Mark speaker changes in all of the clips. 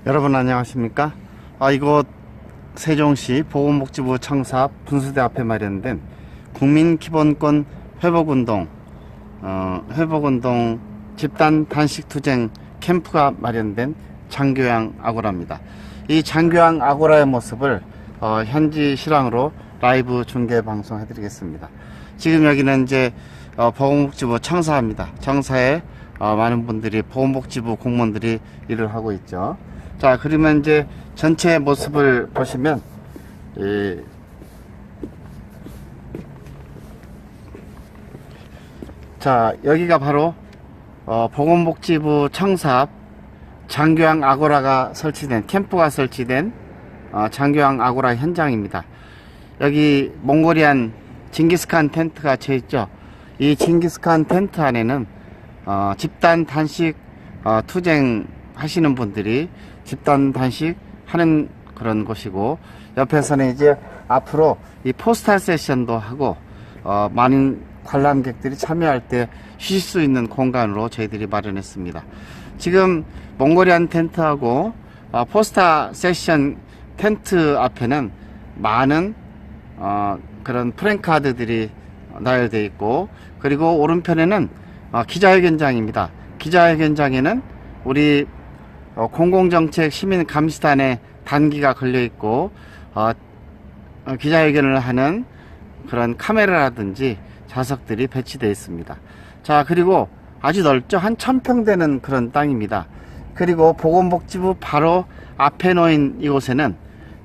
Speaker 1: 여러분 안녕하십니까? 이곳 세종시 보건복지부 청사 분수대 앞에 마련된 국민기본권 회복운동 집단 단식투쟁 캠프가 마련된 장교양 아고라입니다. 이 장교양 아고라의 모습을 현지 실황으로 라이브 중계 방송 해드리겠습니다. 지금 여기는 이제 보건복지부 청사입니다. 청사에 많은 분들이 보건복지부 공무원들이 일을 하고 있죠. 자, 그러면 이제 전체 모습을 보시면 자, 여기가 바로 보건복지부 청사 앞 장교양 아고라가 설치된 캠프가 설치된 장교양 아고라 현장입니다. 여기 몽골리안 징기스칸 텐트가 쳐 있죠. 이 징기스칸 텐트 안에는 집단 단식 투쟁 하시는 분들이 집단 단식 하는 그런 곳이고, 옆에서는 이제 앞으로 이 포스터 세션도 하고 많은 관람객들이 참여할 때 쉬실 수 있는 공간으로 저희들이 마련했습니다. 지금 몽골리안 텐트하고 포스터 세션 텐트 앞에는 많은 그런 프랭카드들이 나열되어 있고, 그리고 오른편에는 기자회견장입니다. 기자회견장에는 우리 공공정책 시민감시단의 단기가 걸려 있고 기자회견을 하는 그런 카메라라든지 좌석들이 배치되어 있습니다. 자, 그리고 아주 넓죠. 한 1000평 되는 그런 땅입니다. 그리고 보건복지부 바로 앞에 놓인 이곳에는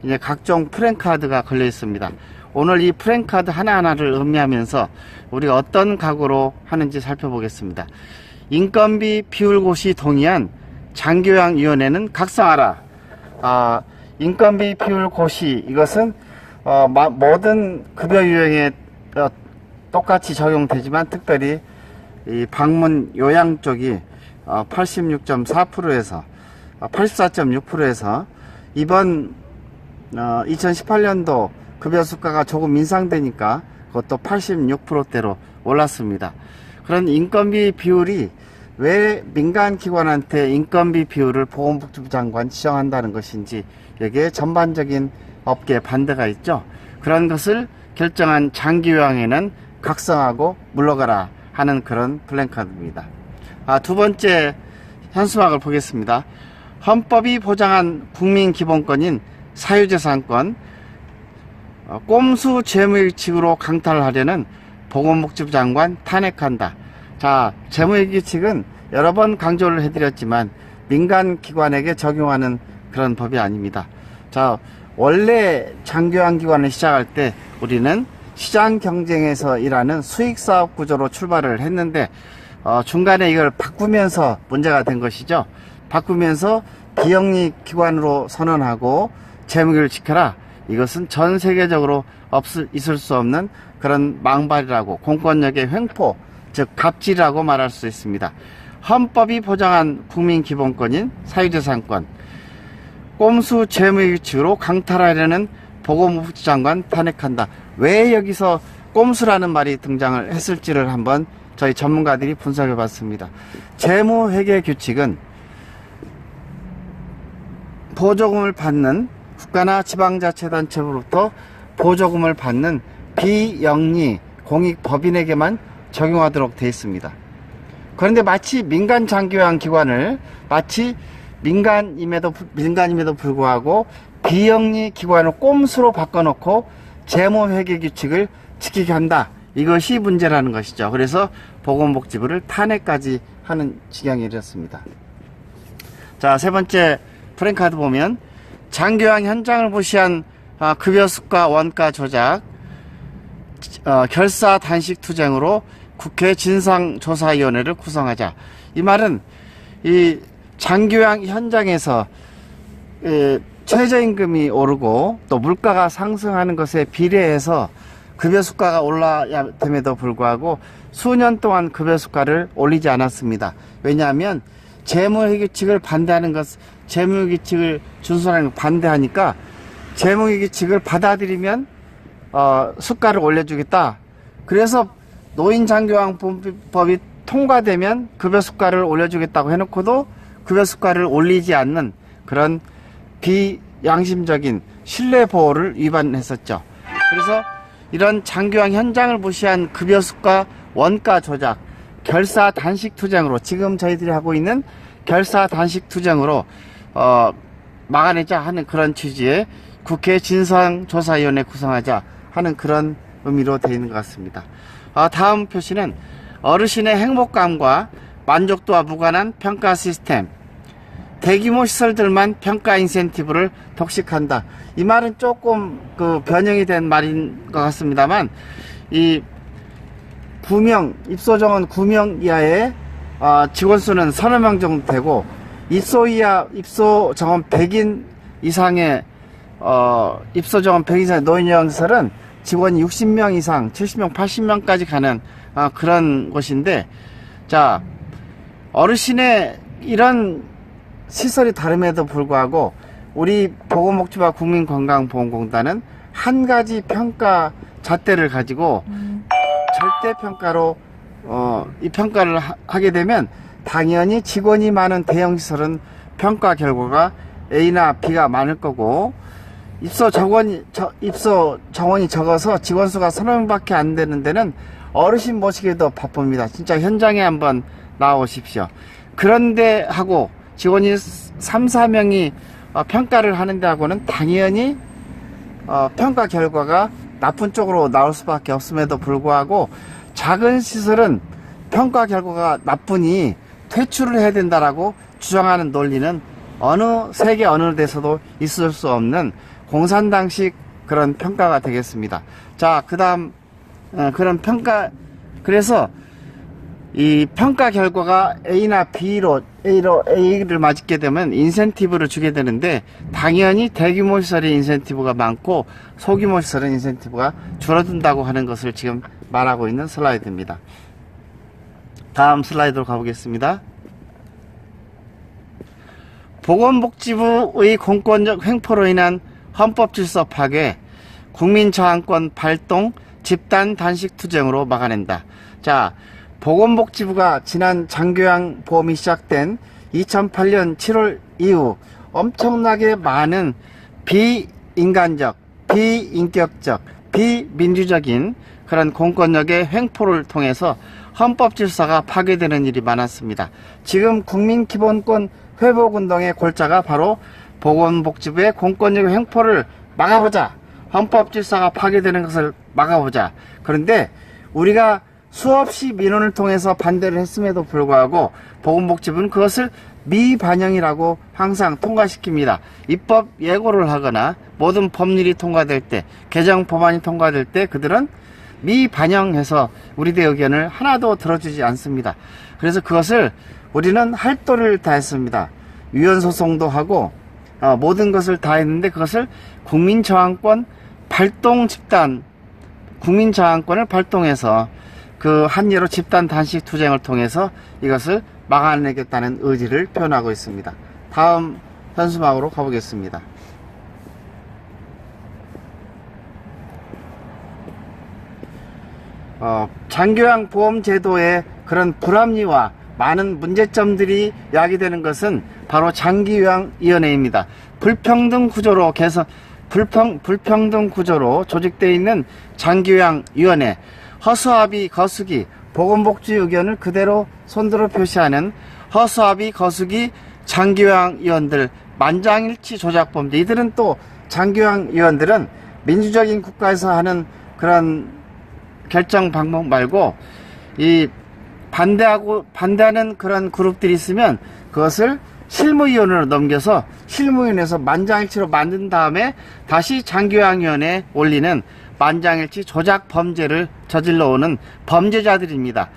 Speaker 1: 이제 각종 프랭카드가 걸려 있습니다. 오늘 이 프랭카드 하나하나를 의미하면서 우리가 어떤 각오로 하는지 살펴보겠습니다. 인건비 비율고시 동의안 장교양위원회는 각성하라. 인건비 비율고시, 이것은 모든 급여 유형에 똑같이 적용되지만 특별히 이 방문 요양 쪽이 86.4%에서 84.6%에서 이번 2018년도 급여 수가가 조금 인상되니까 그것도 86%대로 올랐습니다. 그런 인건비 비율이 왜 민간기관한테 인건비 비율을 보건복지부 장관 지정한다는 것인지, 여기에 전반적인 업계 반대가 있죠. 그런 것을 결정한 장교양에는 각성하고 물러가라 하는 그런 플랜카드입니다. 두 번째 현수막을 보겠습니다. 헌법이 보장한 국민기본권인 사유재산권 꼼수 재무규칙으로 강탈하려는 보건복지부 장관 탄핵한다. 자, 재무규칙은 여러 번 강조를 해드렸지만 민간기관에게 적용하는 그런 법이 아닙니다. 자, 원래 장교양기관을 시작할 때 우리는 시장 경쟁에서 일하는 수익사업 구조로 출발을 했는데 중간에 이걸 바꾸면서 문제가 된 것이죠. 바꾸면서 비영리 기관으로 선언하고 재무규를 지켜라. 이것은 전 세계적으로 있을 수 없는 그런 망발이라고, 공권력의 횡포, 즉 갑질이라고 말할 수 있습니다. 헌법이 보장한 국민기본권인 사유재산권 꼼수 재무규칙으로 강탈하려는 보건복지부 장관 탄핵한다. 왜 여기서 꼼수라는 말이 등장을 했을지를 한번 저희 전문가들이 분석해 봤습니다. 재무회계규칙은 보조금을 받는 국가나 지방자치단체로부터 보조금을 받는 비영리 공익법인에게만 적용하도록 되어 있습니다. 그런데 마치 민간 장교양 기관을 마치 민간임에도 불구하고 비영리 기관을 꼼수로 바꿔놓고 재무회계 규칙을 지키게 한다. 이것이 문제라는 것이죠. 그래서 보건복지부를 탄핵까지 하는 지경에 이르렀습니다. 자, 세 번째 프랭카드 보면 장교양 현장을 무시한 급여 수가 원가 조작 결사 단식 투쟁으로 국회 진상조사위원회를 구성하자. 이 말은 이 장교양 현장에서 최저임금이 오르고 또 물가가 상승하는 것에 비례해서 급여 수가가 올라야 됨에도 불구하고 수년 동안 급여 수가를 올리지 않았습니다. 왜냐하면 재무회계규칙을 반대하는 것, 재무회계규칙을 준수하는 걸 반대하니까 재무회계규칙을 받아들이면 수가를 올려주겠다. 그래서 노인장교양법이 통과되면 급여 수가를 올려주겠다고 해놓고도 급여 수가를 올리지 않는 그런 비양심적인 신뢰보호를 위반했었죠. 그래서 이런 장교양 현장을 무시한 급여 수가 원가 조작, 결사 단식 투쟁으로, 지금 저희들이 하고 있는 결사 단식 투쟁으로 막아내자 하는 그런 취지의 국회 진상조사위원회 구성하자 하는 그런 의미로 되어 있는 것 같습니다. 다음 표시는 어르신의 행복감과 만족도와 무관한 평가 시스템, 대규모 시설들만 평가 인센티브를 독식한다. 이 말은 조금 변형이 된 말인 것 같습니다만, 이 9명, 입소 정원 9명 이하의 직원 수는 서너 명 정도 되고, 입소 정원 100인 이상의 입소 정원 100인 이상의 노인요양시설은 직원이 60명 이상, 70명, 80명까지 가는 그런 곳인데, 자, 어르신의 이런 시설이 다름에도 불구하고 우리 보건복지부와 국민건강보험공단은 한 가지 평가 잣대를 가지고 절대평가로 이 평가를 하게 되면 당연히 직원이 많은 대형시설은 평가 결과가 A나 B가 많을 거고, 입소 정원이 적어서 직원 수가 서너 명밖에 안 되는 데는 어르신 모시기도 바쁩니다. 진짜 현장에 한번 나오십시오. 그런데 하고 직원이 3, 4명이 평가를 하는데 하고는 당연히 평가 결과가 나쁜 쪽으로 나올 수밖에 없음에도 불구하고, 작은 시설은 평가 결과가 나쁘니 퇴출을 해야 된다라고 주장하는 논리는 세계 어느 데서도 있을 수 없는 공산당식 그런 평가가 되겠습니다. 자, 그 다음 그런 평가, 그래서 이 평가 결과가 A나 A를 맞게 되면 인센티브를 주게 되는데, 당연히 대규모 시설의 인센티브가 많고 소규모 시설의 인센티브가 줄어든다고 하는 것을 지금 말하고 있는 슬라이드입니다. 다음 슬라이드로 가보겠습니다. 보건복지부의 공권력 횡포로 인한 헌법질서 파괴, 국민저항권 발동, 집단 단식 투쟁으로 막아낸다. 자, 보건복지부가 지난 장교양 보험이 시작된 2008년 7월 이후 엄청나게 많은 비인간적, 비인격적, 비민주적인 그런 공권력의 횡포를 통해서 헌법질서가 파괴되는 일이 많았습니다. 지금 국민기본권 회복운동의 골자가 바로 보건복지부의 공권력 횡포를 막아보자, 헌법질서가 파괴되는 것을 막아보자. 그런데 우리가 수없이 민원을 통해서 반대를 했음에도 불구하고 보건복지부는 그것을 미반영이라고 항상 통과시킵니다. 입법 예고를 하거나 모든 법률이 통과될 때, 개정 법안이 통과될 때 그들은 미반영해서 우리들의 의견을 하나도 들어주지 않습니다. 그래서 그것을 우리는 할도를 다했습니다. 위헌소송도 하고 모든 것을 다 했는데, 그것을 국민저항권 발동 집단, 국민저항권을 발동해서 그 한예로 집단 단식 투쟁을 통해서 이것을 막아내겠다는 의지를 표현하고 있습니다. 다음 현수막으로 가보겠습니다. 장교양 보험제도의 그런 불합리와 많은 문제점들이 야기되는 것은 바로 장기요양위원회입니다. 불평등 구조로 조직되어 있는 장기요양위원회, 허수아비 거수기, 보건복지 의견을 그대로 손들어 표시하는 허수아비 거수기 장기요양위원들, 만장일치 조작범들. 이들은 또 장기요양위원들은 민주적인 국가에서 하는 그런 결정 방법 말고 이 반대하는 그런 그룹들이 있으면 그것을 실무위원회로 넘겨서 실무위원회에서 만장일치로 만든 다음에 다시 장기요양위원회에 올리는 만장일치 조작 범죄를 저질러 오는 범죄자들입니다.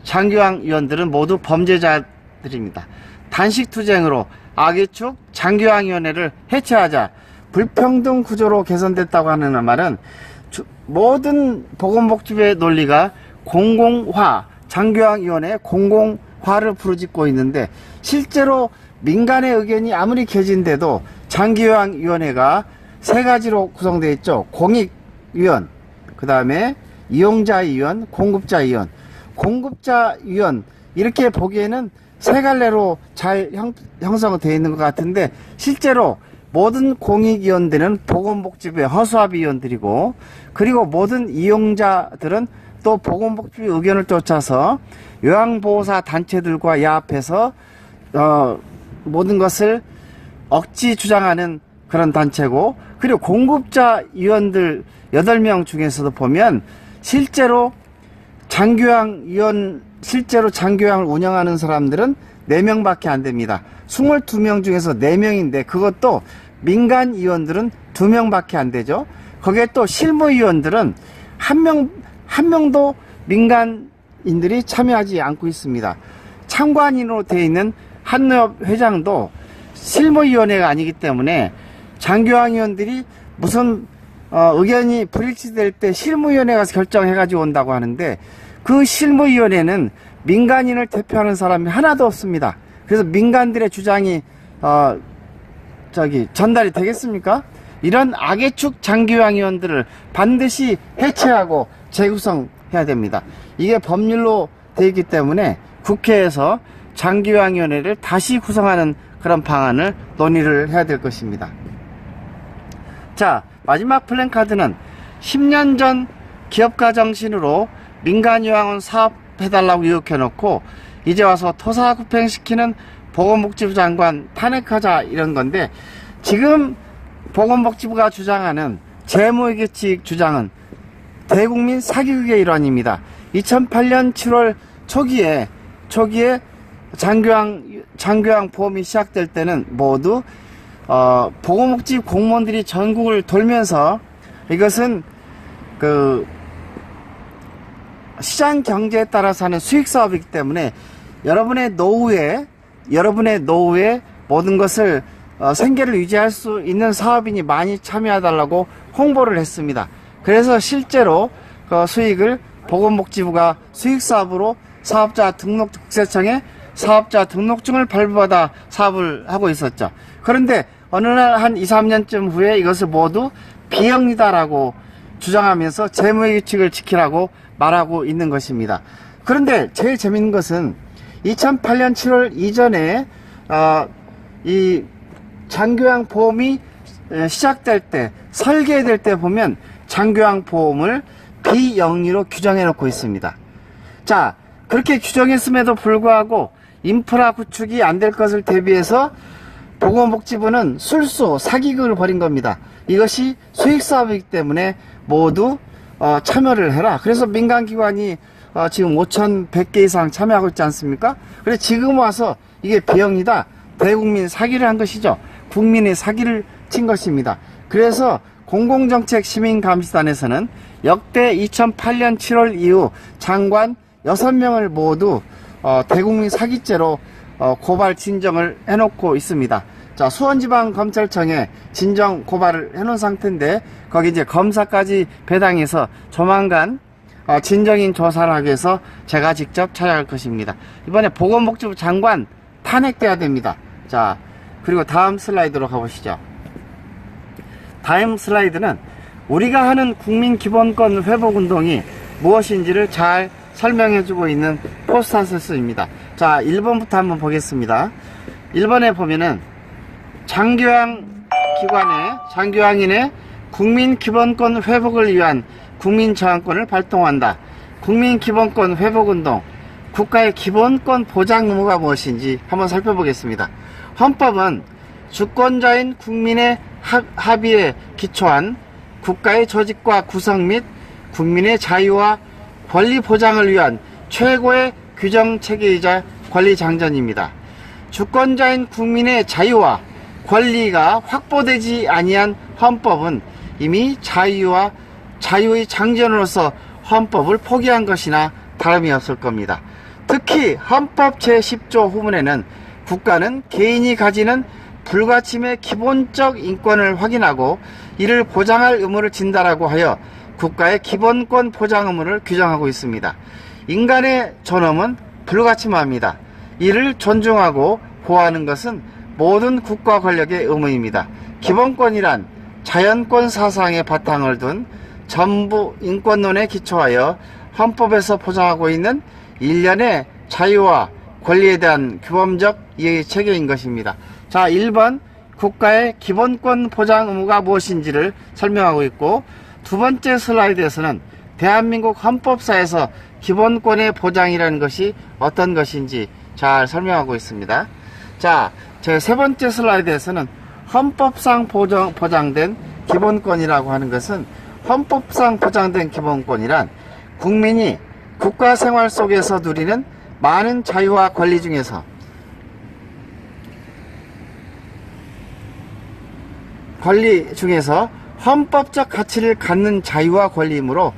Speaker 1: 장기요양위원들은 모두 범죄자들입니다. 단식투쟁으로 악의축 장기요양위원회를 해체하자, 불평등 구조로 개선됐다고 하는 말은 모든 보건복지부의 논리가 공공화, 장기요양위원회의 공공화를 부르짖고 있는데, 실제로 민간의 의견이 아무리 개진돼도 장기요양위원회가 세 가지로 구성되어 있죠. 공익, 위원, 그 다음에 이용자 위원, 공급자 위원. 공급자 위원, 이렇게 보기에는 세 갈래로 잘 형성되어 있는 것 같은데, 실제로 모든 공익위원들은 보건복지부의 허수아비위원들이고, 그리고 모든 이용자들은 또 보건복지부 의견을 쫓아서 요양보호사 단체들과 야합해서 모든 것을 억지 주장하는 그런 단체고, 그리고 공급자 위원들 8명 중에서도 보면 실제로 실제로 장교양을 운영하는 사람들은 4명밖에 안 됩니다. 22명 중에서 4명인데 그것도 민간 위원들은 2명밖에 안 되죠. 거기에 또 실무위원들은 한 명도 민간인들이 참여하지 않고 있습니다. 참관인으로 되어 있는 한의협 회장도 실무위원회가 아니기 때문에 장교양위원들이 무슨 의견이 불일치될 때 실무위원회 가서 결정해가지고 온다고 하는데, 그 실무위원회는 민간인을 대표하는 사람이 하나도 없습니다. 그래서 민간들의 주장이 전달이 되겠습니까? 이런 악의축 장교양위원들을 반드시 해체하고 재구성해야 됩니다. 이게 법률로 되어 있기 때문에 국회에서 장교양위원회를 다시 구성하는 그런 방안을 논의를 해야 될 것입니다. 자, 마지막 플랜카드는 10년 전 기업가 정신으로 민간요양원 사업해달라고 유혹해놓고 이제 와서 토사구팽시키는 보건복지부 장관 탄핵하자, 이런 건데, 지금 보건복지부가 주장하는 재무회계칙 주장은 대국민 사기극의 일환입니다. 2008년 7월 초기에 장교양 보험이 시작될 때는 모두 보건복지 공무원들이 전국을 돌면서, 이것은 그 시장 경제에 따라서 하는 수익 사업이기 때문에 여러분의 노후에 모든 것을 생계를 유지할 수 있는 사업인이 많이 참여해달라고 홍보를 했습니다. 그래서 실제로 그 수익을 보건복지부가 수익사업으로 사업자 국세청에 사업자 등록증을 발부받아 사업을 하고 있었죠. 그런데 어느 날 한 2, 3년쯤 후에 이것을 모두 비영리다라고 주장하면서 재무회계칙을 지키라고 말하고 있는 것입니다. 그런데 제일 재밌는 것은 2008년 7월 이전에 이 장교양 보험이 시작될 때, 설계될 때 보면 장교양 보험을 비영리로 규정해 놓고 있습니다. 자, 그렇게 규정했음에도 불구하고 인프라 구축이 안 될 것을 대비해서 보건복지부는 술수 사기극을 벌인 겁니다. 이것이 수익사업이기 때문에 모두 참여를 해라. 그래서 민간기관이 지금 5,100개 이상 참여하고 있지 않습니까? 그래서 지금 와서 이게 비영리다, 대국민 사기를 한 것이죠. 국민의 사기를 친 것입니다. 그래서 공공정책 시민감시단에서는 역대 2008년 7월 이후 장관 6명을 모두 대국민 사기죄로 고발 진정을 해놓고 있습니다. 자, 수원지방검찰청에 진정 고발을 해놓은 상태인데, 거기 이제 검사까지 배당해서 조만간 진정인 조사를 하기 위해서 제가 직접 찾아갈 것입니다. 이번에 보건복지부 장관 탄핵돼야 됩니다. 자, 그리고 다음 슬라이드로 가보시죠. 다음 슬라이드는 우리가 하는 국민기본권 회복운동이 무엇인지를 잘 설명해주고 있는 포스터스입니다. 자, 1번부터 한번 보겠습니다. 1번에 보면은 장교양인의 국민기본권 회복을 위한 국민저항권을 발동한다. 국민기본권 회복운동, 국가의 기본권 보장 의무가 무엇인지 한번 살펴보겠습니다. 헌법은 주권자인 국민의 합의에 기초한 국가의 조직과 구성 및 국민의 자유와 권리 보장을 위한 최고의 규정 체계이자 권리 장전입니다. 주권자인 국민의 자유와 권리가 확보되지 아니한 헌법은 이미 자유의 장전으로서 헌법을 포기한 것이나 다름이 없을 겁니다. 특히 헌법 제10조 후문에는 국가는 개인이 가지는 불가침의 기본적 인권을 확인하고 이를 보장할 의무를 진다라고 하여 국가의 기본권 보장 의무를 규정하고 있습니다. 인간의 존엄은 불가침합니다. 이를 존중하고 보호하는 것은 모든 국가 권력의 의무입니다. 기본권이란 자연권 사상의 바탕을 둔 전부 인권론에 기초하여 헌법에서 보장하고 있는 일련의 자유와 권리에 대한 규범적 이해 체계인 것입니다. 자, 1번 국가의 기본권 보장 의무가 무엇인지를 설명하고 있고, 두 번째 슬라이드에서는 대한민국 헌법사에서 기본권의 보장이라는 것이 어떤 것인지 잘 설명하고 있습니다. 자, 제 세 번째 슬라이드에서는 헌법상 보장된 기본권이라고 하는 것은, 헌법상 보장된 기본권이란 국민이 국가 생활 속에서 누리는 많은 자유와 권리 중에서 헌법적 가치를 갖는 자유와 권리이므로,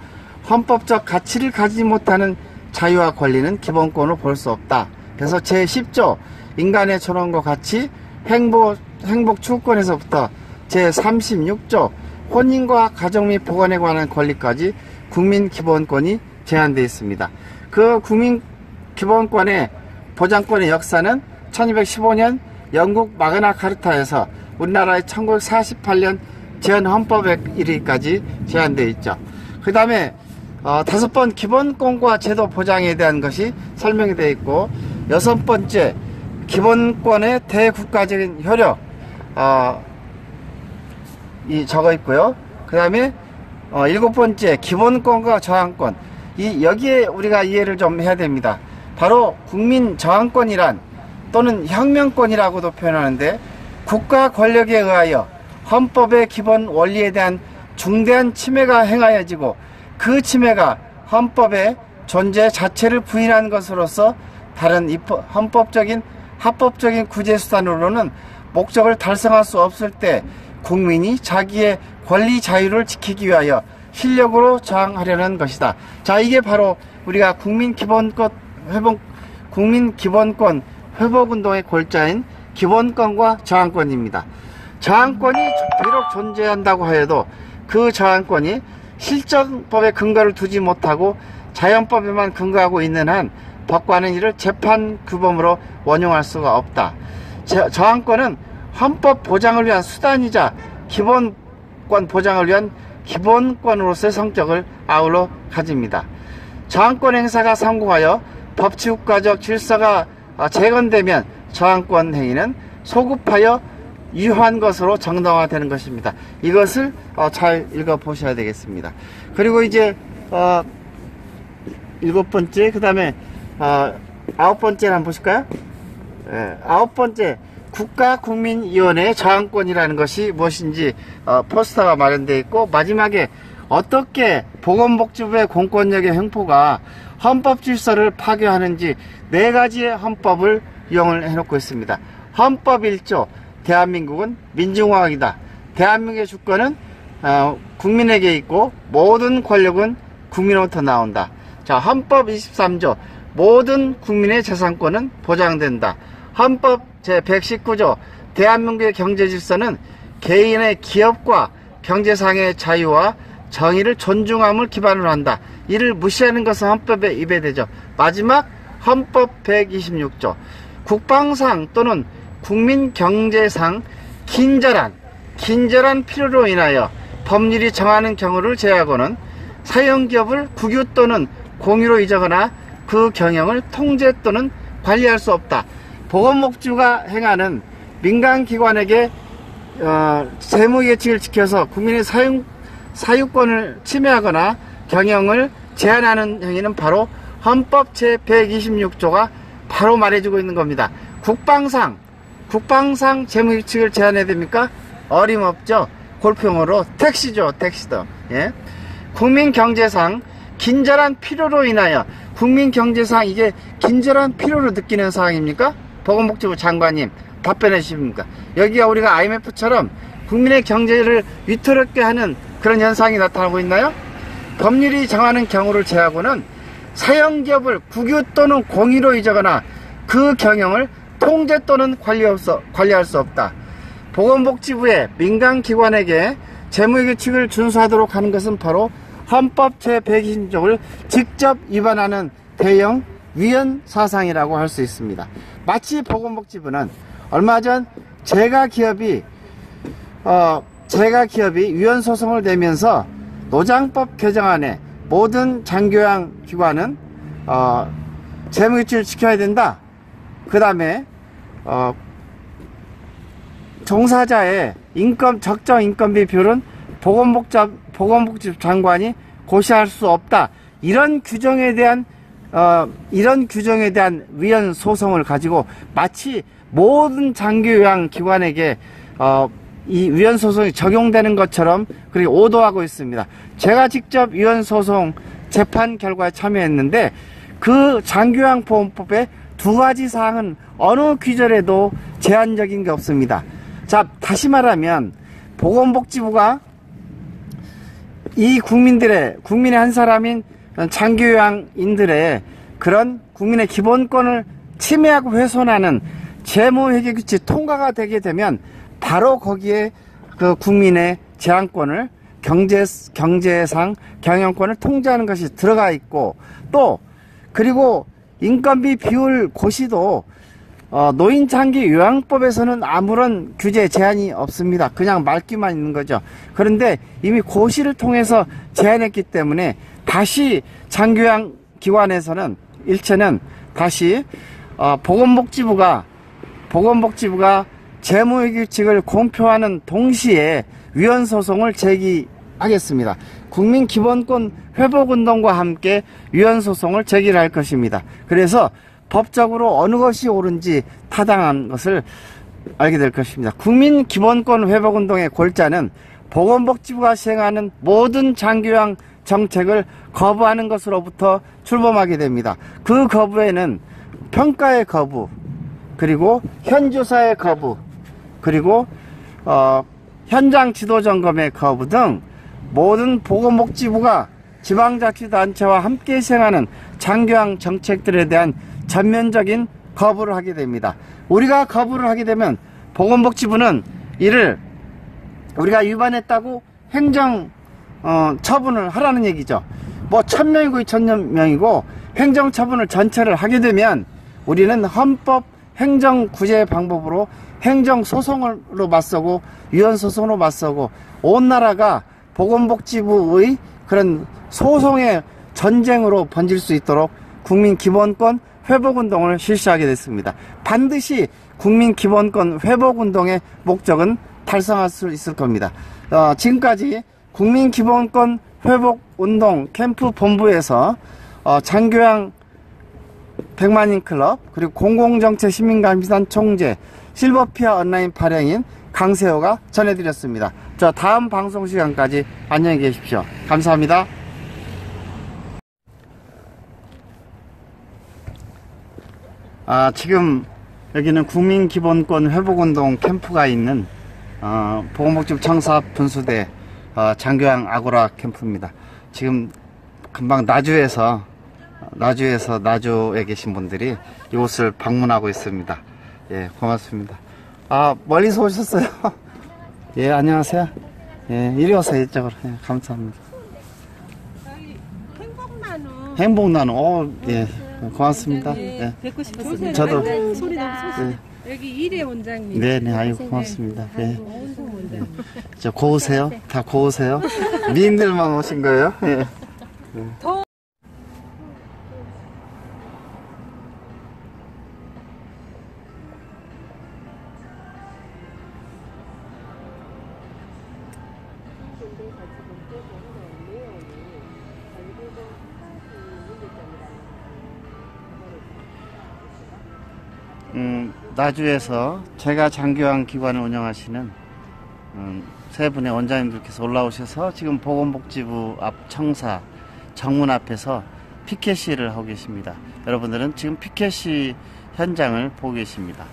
Speaker 1: 헌법적 가치를 가지지 못하는 자유와 권리는 기본권으로 볼 수 없다. 그래서 제10조 인간의 존엄과 가치, 행복 추구권에서부터 제36조 혼인과 가정 및 보건에 관한 권리까지 국민 기본권이 제한되어 있습니다. 그 국민 기본권의 보장권의 역사는 1215년 영국 마그나 카르타에서 우리나라의 1948년 제헌 헌법에 이르기까지 제한되어 있죠. 그 다음에 5번 기본권과 제도 보장에 대한 것이 설명이 되어 있고, 6번째 기본권의 대국가적인 효력 이 적어 있고요. 그 다음에 7번째 기본권과 저항권, 여기에 우리가 이해를 좀 해야 됩니다. 바로 국민 저항권이란, 또는 혁명권이라고도 표현하는데, 국가 권력에 의하여 헌법의 기본 원리에 대한 중대한 침해가 행하여지고, 그 침해가 헌법의 존재 자체를 부인한 것으로서 다른 헌법적인 합법적인 구제수단으로는 목적을 달성할 수 없을 때 국민이 자기의 권리 자유를 지키기 위하여 실력으로 저항하려는 것이다. 자, 이게 바로 우리가 국민 기본권 회복운동의 골자인 기본권과 저항권입니다. 저항권이 비록 존재한다고 하여도 그 저항권이 실정법에 근거를 두지 못하고 자연법에만 근거하고 있는 한 법관은 이를 재판 규범으로 원용할 수가 없다. 저항권은 헌법 보장을 위한 수단이자 기본권 보장을 위한 기본권으로서의 성격을 아울러 가집니다. 저항권 행사가 성공하여 법치국가적 질서가 재건되면 저항권 행위는 소급하여 유효한 것으로 정당화되는 것입니다. 이것을 잘 읽어보셔야 되겠습니다. 그리고 이제 7번째, 그 다음에 9번째를 한번 보실까요? 9번째, 국가국민위원회의 저항권이라는 것이 무엇인지 포스터가 마련되어 있고, 마지막에 어떻게 보건복지부의 공권력의 횡포가 헌법 질서를 파괴하는지 4가지의 헌법을 이용을 해놓고 있습니다. 헌법 1조, 대한민국은 민주공화국이다. 대한민국의 주권은 국민에게 있고 모든 권력은 국민으로부터 나온다. 자, 헌법 23조, 모든 국민의 재산권은 보장된다. 헌법 제119조, 대한민국의 경제질서는 개인의 기업과 경제상의 자유와 정의를 존중함을 기반으로 한다. 이를 무시하는 것은 헌법에 위배되죠. 마지막 헌법 126조, 국방상 또는 국민경제상 긴절한 필요로 인하여 법률이 정하는 경우를 제외하고는 사용기업을 국유 또는 공유로 이적하거나 그 경영을 통제 또는 관리할 수 없다. 보건복지부가 행하는 민간기관에게 세무예측을 지켜서 국민의 사유권을 침해하거나 경영을 제한하는 행위는 바로 헌법 제126조가 바로 말해주고 있는 겁니다. 국방상 재무예측을 제한해야 됩니까? 어림없죠. 골프용어로 택시죠, 택시도. 예? 국민경제상 긴절한 필요로 인하여, 국민경제상 이게 긴절한 필요로 느끼는 사항입니까? 보건복지부 장관님 답변해 주십니까? 여기가 우리가 IMF처럼 국민의 경제를 위태롭게 하는 그런 현상이 나타나고 있나요? 법률이 정하는 경우를 제하고는 사용기업을 국유 또는 공유로 이적하거나 그 경영을 통제 또는 관리할 수 없다. 보건복지부의 민간기관에게 재무규칙을 준수하도록 하는 것은 바로 헌법 제120조를 직접 위반하는 대형 위헌 사상이라고 할 수 있습니다. 마치 보건복지부는 얼마 전 제가 기업이 위헌 소송을 내면서 노장법 개정안에 모든 장교양 기관은 재무규칙을 지켜야 된다. 그 다음에 종사자의 적정 인건비 비율은 보건복지부 장관이 고시할 수 없다. 이런 규정에 대한 위헌 소송을 가지고 마치 모든 장교양 기관에게 이 위헌 소송이 적용되는 것처럼 그렇게 오도하고 있습니다. 제가 직접 위헌 소송 재판 결과에 참여했는데 그 장교양 보험법의 두 가지 사항은 어느 규절에도 제한적인 게 없습니다. 자, 다시 말하면 보건복지부가 이 국민의 한 사람인 장교양인들의 그런 국민의 기본권을 침해하고 훼손하는 재무회계규칙 통과가 되게 되면 바로 거기에 그 국민의 제한권을 경제상 경영권을 통제하는 것이 들어가 있고, 또 그리고 인건비 비율 고시도 노인장기요양법에서는 아무런 규제 제한이 없습니다. 그냥 말기만 있는 거죠. 그런데 이미 고시를 통해서 제한했기 때문에 다시 장교양 기관에서는 일체는 다시 보건복지부가 재무규칙을 공표하는 동시에 위헌소송을 제기하겠습니다. 국민기본권 회복운동과 함께 위헌소송을 제기를 할 것입니다. 그래서 법적으로 어느 것이 옳은지 타당한 것을 알게 될 것입니다. 국민기본권 회복운동의 골자는 보건복지부가 시행하는 모든 장교양 정책을 거부하는 것으로부터 출범하게 됩니다. 그 거부에는 평가의 거부, 그리고 현조사의 거부, 그리고 현장 지도 점검의 거부 등 모든 보건복지부가 지방자치단체와 함께 시행하는 장교양 정책들에 대한 전면적인 거부를 하게 됩니다. 우리가 거부를 하게 되면 보건복지부는 이를 우리가 위반했다고 행정 처분을 하라는 얘기죠. 뭐 1000명이고 2000명이고 행정처분을 전체를 하게 되면 우리는 헌법 행정구제 방법으로 행정소송으로 맞서고 위헌소송으로 맞서고 온 나라가 보건복지부의 그런 소송의 전쟁으로 번질 수 있도록 국민기본권 회복운동을 실시하게 됐습니다. 반드시 국민기본권 회복운동의 목적은 달성할 수 있을 겁니다. 지금까지 국민기본권 회복운동 캠프 본부에서 장교양 100만인 클럽, 그리고 공공정책 시민감시단 총재, 실버피아 온라인 발행인 강세호가 전해드렸습니다. 자, 다음 방송 시간까지 안녕히 계십시오. 감사합니다. 지금 여기는 국민기본권 회복운동 캠프가 있는 보건복지부 청사 분수대 장교양 아고라 캠프입니다. 지금 금방 나주에서 나주에 계신 분들이 이곳을 방문하고 있습니다. 예, 고맙습니다. 멀리서 오셨어요? 예, 안녕하세요. 예, 이리 오세요, 이쪽으로. 예, 감사합니다.
Speaker 2: 저희 행복나눔.
Speaker 1: 행복나눔, 예, 고맙습니다.
Speaker 2: 예, 뵙고 싶었습니다.
Speaker 1: 저도.
Speaker 2: 소리 너무 여기 이래 원장님.
Speaker 1: 네네, 아이고, 고맙습니다. 예.
Speaker 2: 원장님.
Speaker 1: 저 고우세요? 다 고우세요? 미인들만 오신 거예요? 예. 나주에서 제가 장교양 기관을 운영하시는 세 분의 원장님들께서 올라오셔서 지금 보건복지부 앞 청사 정문 앞에서 피켓 시위를 하고 계십니다. 여러분들은 지금 피켓 시 현장을 보고 계십니다.